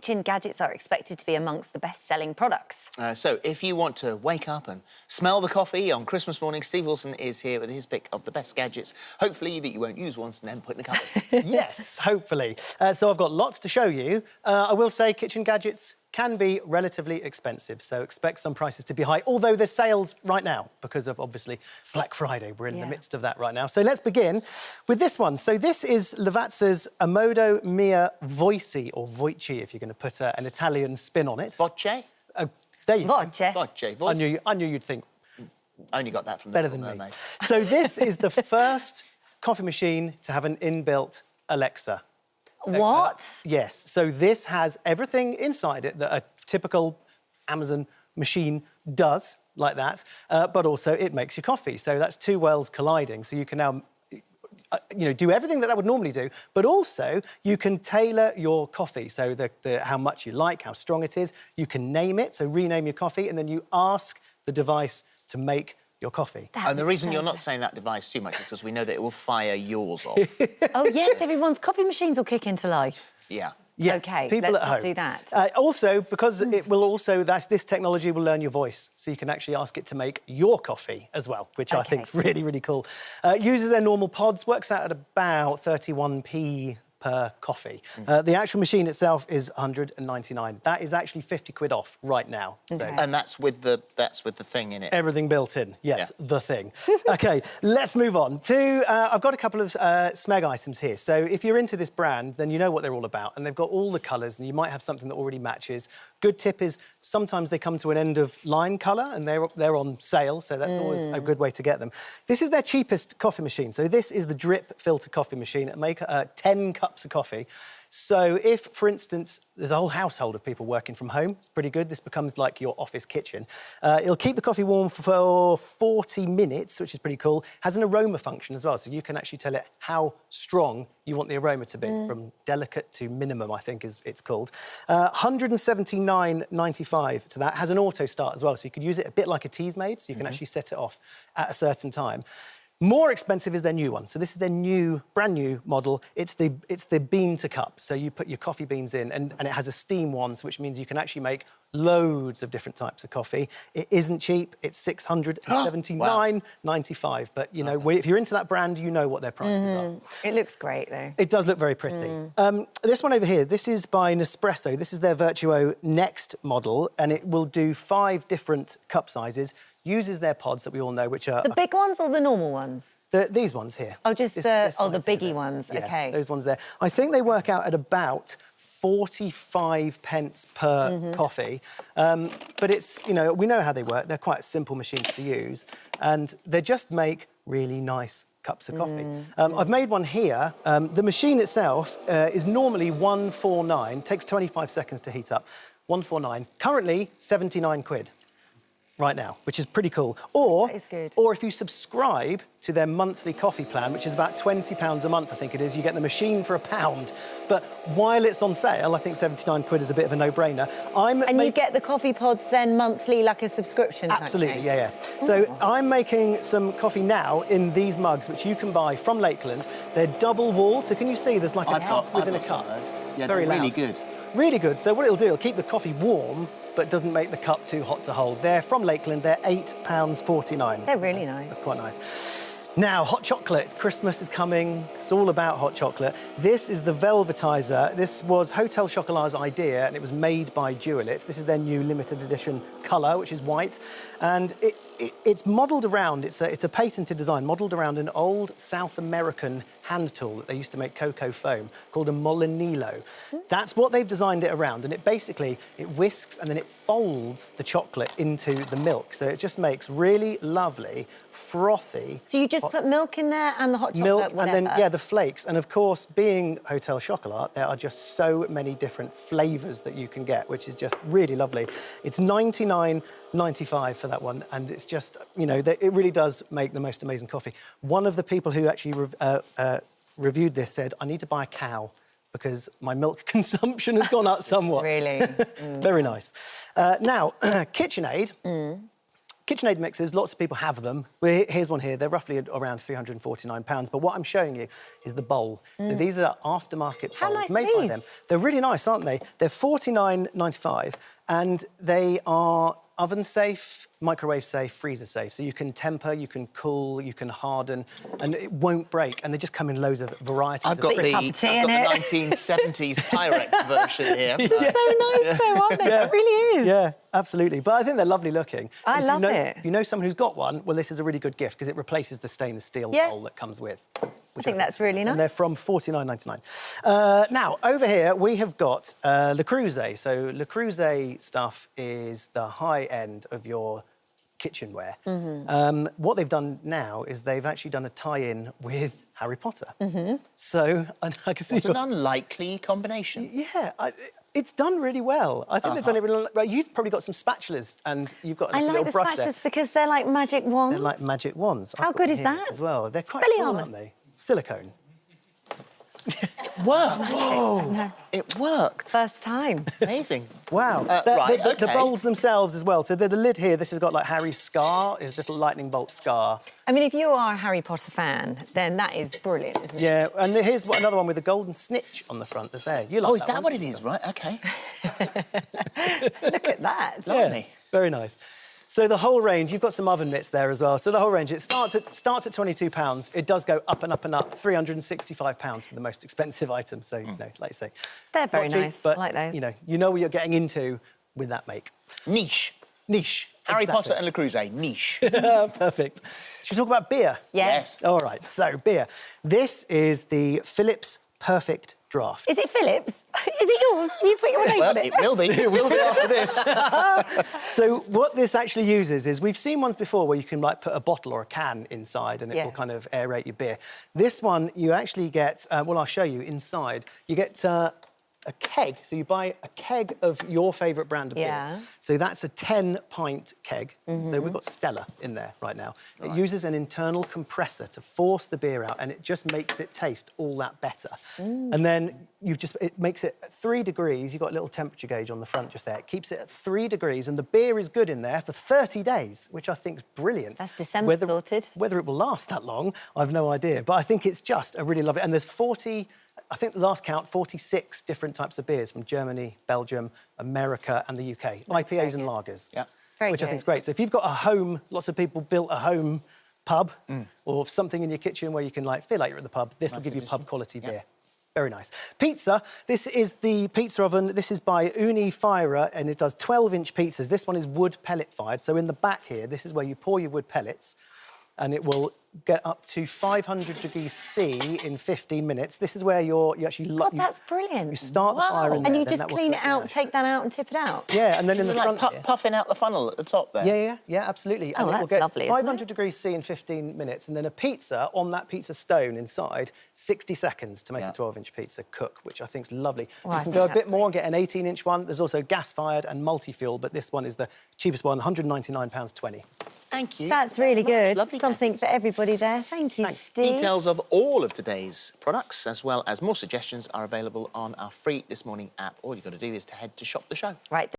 kitchen gadgets are expected to be amongst the best-selling products. So, if you want to wake up and smell the coffee on Christmas morning, Steve Wilson is here with his pick of the best gadgets. Hopefully that you won't use once and then put in the cupboard. Yes, hopefully. So I've got lots to show you. I will say kitchen gadgets can be relatively expensive, so expect some prices to be high, although there's sales right now because of, obviously, Black Friday. We're in the midst of that right now. So let's begin with this one. So this is Lavazza's Modo Mia Voici, or Voici, if you're going to put an Italian spin on it. Voce? There you go. Voce. Voce. I knew you'd think. Only got that from the Better than Mermaid. me. So this is the first coffee machine to have an inbuilt Alexa. What? Yes. So this has everything inside it that a typical Amazon machine does, like that, but also it makes your coffee. So that's two worlds colliding. So you can now do everything that would normally do, but also you can tailor your coffee. So how much you like, how strong it is. You can name it, so rename your coffee, and then you ask the device to make your coffee. And the reason you're not saying that device too much is because we know that it will fire yours off. Oh, yes, everyone's coffee machines will kick into life. Yeah. Yeah, OK, people let's at not home. do that. Also, because it will also, this technology will learn your voice, so you can actually ask it to make your coffee as well, which I think is really, really cool. Uses their normal pods, works out at about 31p per coffee. The actual machine itself is 199. That is actually 50 quid off right now. So. And that's with the thing in it. Everything built in, yes, the thing. OK, let's move on to... I've got a couple of Smeg items here. So if you're into this brand, then you know what they're all about, and they've got all the colours, and you might have something that already matches. Good tip is sometimes they come to an end-of-line colour, and they're on sale, so that's always a good way to get them. This is their cheapest coffee machine. So this is the drip filter coffee machine. It makes 10 cups of coffee. So if, for instance, there's a whole household of people working from home, it's pretty good. This becomes like your office kitchen. It'll keep the coffee warm for 40 minutes, which is pretty cool. Has an aroma function as well, so you can actually tell it how strong you want the aroma to be, from delicate to minimum, I think it's called. 179.95 to that. Has an auto start as well, so you could use it a bit like a Teasmade, so you can actually set it off at a certain time. More expensive is their new one. So this is their brand new model. It's the bean to cup. So you put your coffee beans in, and it has a steam one, which means you can actually make loads of different types of coffee. It isn't cheap. It's $679.95. But, you know, if you're into that brand, you know what their prices are. It looks great, though. It does look very pretty. This one over here, this is by Nespresso. This is their Virtuo Next model, and it will do 5 different cup sizes. Uses their pods that we all know, which are... The big ones or the normal ones? These ones here. Oh, just the biggie ones, yeah, OK. Those ones there. I think they work out at about 45 pence per coffee. But it's, you know, we know how they work. They're quite simple machines to use, and they just make really nice cups of coffee. I've made one here. The machine itself is normally 149, takes 25 seconds to heat up. 149, currently 79 quid. Right now, which is pretty cool. Or, that is good. Or if you subscribe to their monthly coffee plan, which is about £20 a month, I think it is, you get the machine for £1. But while it's on sale, I think 79 quid is a bit of a no-brainer. And you get the coffee pods then monthly, like a subscription type Absolutely, thing? yeah. So I'm making some coffee now in these mugs, which you can buy from Lakeland. They're double walled, so can you see there's like a cup within a cup? Yeah, very really loud. good. Really good. So what it'll do, it'll keep the coffee warm, but doesn't make the cup too hot to hold. They're from Lakeland. They're £8.49. They're really nice. That's quite nice. Now, hot chocolate. Christmas is coming. It's all about hot chocolate. This is the Velvetiser. This was Hotel Chocolat's idea, and it was made by Dualit. This is their new limited edition colour, which is white. And it's modelled around, it's a patented design, modelled around an old South American hand tool that they used to make cocoa foam called a molinillo. That's what they've designed it around, and it whisks and then it folds the chocolate into the milk. So it just makes really lovely, frothy... So you just put milk in there and the hot chocolate, milk, whatever. and then, yeah, the flakes. And, of course, being Hotel Chocolat, there are just so many different flavours that you can get, which is just really lovely. It's $99.95 for that one, and it's just, you know, it really does make the most amazing coffee. One of the people who actually reviewed this said, I need to buy a cow because my milk consumption has gone up somewhat. Really? Very nice. Now, KitchenAid... KitchenAid mixers, lots of people have them. Here's one here. They're roughly around £349. But what I'm showing you is the bowl. So these are aftermarket How bowls nice are made by these? them. They're really nice, aren't they? They're £49.95, and they are oven safe, microwave safe, freezer safe. So you can temper, you can cool, you can harden, and it won't break. And they just come in loads of varieties. I've got the cup of tea in it. 1970s Pyrex version here. They're so nice, though, aren't they? Yeah. It really is. Yeah, absolutely. But I think they're lovely looking. I If love it. If you know someone who's got one, well, this is a really good gift because it replaces the stainless steel Yeah. bowl that comes with. I think that's really And nice. they're from £49.99. Now, over here, we have got Le Creuset. So Le Creuset stuff is the high end of your kitchenware. What they've done now is they've actually done a tie-in with Harry Potter. So I can see... It's an unlikely combination. Yeah, it's done really well. I think they've done it really well. You've probably got some spatulas and you've got a I little like the brush there. spatulas because they're like magic wands. They're like magic wands. How I've got good one is here that? as well. They're quite Billy cool, Armour. aren't they? Silicone. Worked. No, It worked. first time. Amazing. Wow. Right, The okay. bowls themselves as well. So the lid here, this has got like Harry's scar, his little lightning bolt scar. I mean, if you are a Harry Potter fan, then that is brilliant, isn't it? Yeah, and here's another one with a golden snitch on the front. There's there. You like Oh, is that one? what it is? Right, OK. Look at that. Yeah, Lovely. very nice. So the whole range, you've got some oven mitts there as well. So the whole range, it starts at £22. It does go up and up and up. £365 for the most expensive item. So, you know, like you say, They're very not cheap, nice. but, I like those. you know what you're getting into with that make. Niche. Niche. Harry exactly. Potter and Le Creuset. Niche. Perfect. Should we talk about beer? Yes. All right, so beer. This is the Phillip's Perfect Draft. Is it Philip's? Is it yours? You put your name Well, on it. it will be. It will be after this. So what this actually uses is, we've seen ones before where you can like put a bottle or a can inside and it Yeah. will kind of aerate your beer. This one, you actually get, well, I'll show you inside, you get a keg. So you buy a keg of your favourite brand of Yeah. beer. So that's a 10-pint keg. So we've got Stella in there right now. It uses an internal compressor to force the beer out, and it just makes it taste all that better. And then it makes it at 3 degrees. You've got a little temperature gauge on the front just there. It keeps it at 3 degrees, and the beer is good in there for 30 days, which I think is brilliant. That's December sorted. Whether it will last that long, I've no idea. But I think it's just a really lovely... And there's 40... I think the last count, 46 different types of beers from Germany, Belgium, America and the UK. IPAs and lagers. Yeah. Very which I good. think is great. So if you've got a home, lots of people built a home pub or something in your kitchen where you can feel like you're at the pub, this will give you pub quality beer. Very nice. Pizza. This is the pizza oven. This is by Uni Fira, and it does 12-inch pizzas. This one is wood pellet fired. So in the back here, this is where you pour your wood pellets, and it will get up to 500 degrees C in 15 minutes. This is where you actually... God, that's brilliant. You start the fire in there. And you then just that will clean it collect the out, ash. take that out and tip it out? Yeah, and then in the Like front here- puffing out the funnel at the top there. Yeah, absolutely. Oh, And it will that's get lovely, isn't it? 500 degrees C in 15 minutes, and then a pizza on that pizza stone inside, 60 seconds to make a 12-inch pizza cook, which I think is lovely. Well, I You can think go a that's bit more and get an 18-inch one. There's also gas-fired and multi-fuel, but this one is the cheapest one, £199.20. Thank you. That's really good. Lovely Something for everybody there. Thank you, Steve. Details of all of today's products, as well as more suggestions, are available on our free This Morning app. All you've got to do is to head to Shop the Show. Right.